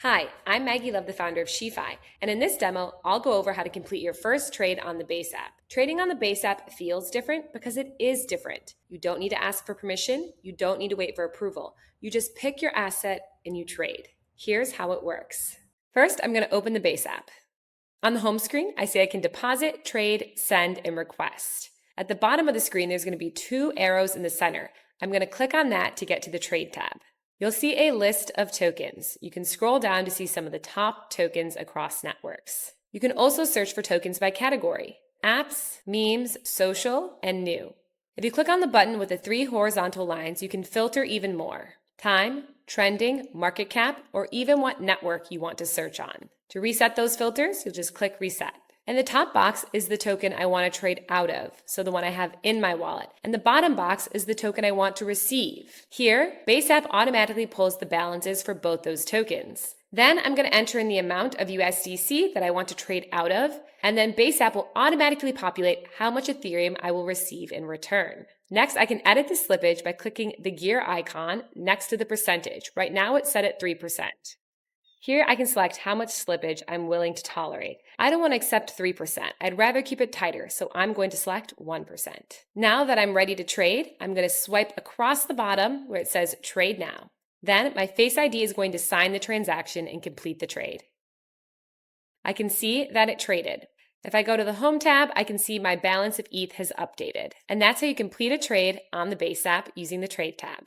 Hi, I'm Maggie Love, the founder of SheFi, and in this demo, I'll go over how to complete your first trade on the Base app. Trading on the Base app feels different because it is different. You don't need to ask for permission, you don't need to wait for approval. You just pick your asset and you trade. Here's how it works. First, I'm going to open the Base app. On the home screen, I see I can deposit, trade, send, and request. At the bottom of the screen, there's going to be two arrows in the center. I'm going to click on that to get to the Trade tab. You'll see a list of tokens. You can scroll down to see some of the top tokens across networks. You can also search for tokens by category: apps, memes, social, and new. If you click on the button with the three horizontal lines, you can filter even more: time, trending, market cap, or even what network you want to search on. To reset those filters, you'll just click reset. And the top box is the token I want to trade out of, so the one I have in my wallet. And the bottom box is the token I want to receive. Here, Base app automatically pulls the balances for both those tokens. Then I'm going to enter in the amount of USDC that I want to trade out of, and then Base app will automatically populate how much Ethereum I will receive in return. Next, I can edit the slippage by clicking the gear icon next to the percentage. Right now it's set at 3%. Here I can select how much slippage I'm willing to tolerate. I don't want to accept 3%. I'd rather keep it tighter, so I'm going to select 1%. Now that I'm ready to trade, I'm going to swipe across the bottom where it says Trade Now. Then my Face ID is going to sign the transaction and complete the trade. I can see that it traded. If I go to the Home tab, I can see my balance of ETH has updated. And that's how you complete a trade on the Base app using the Trade tab.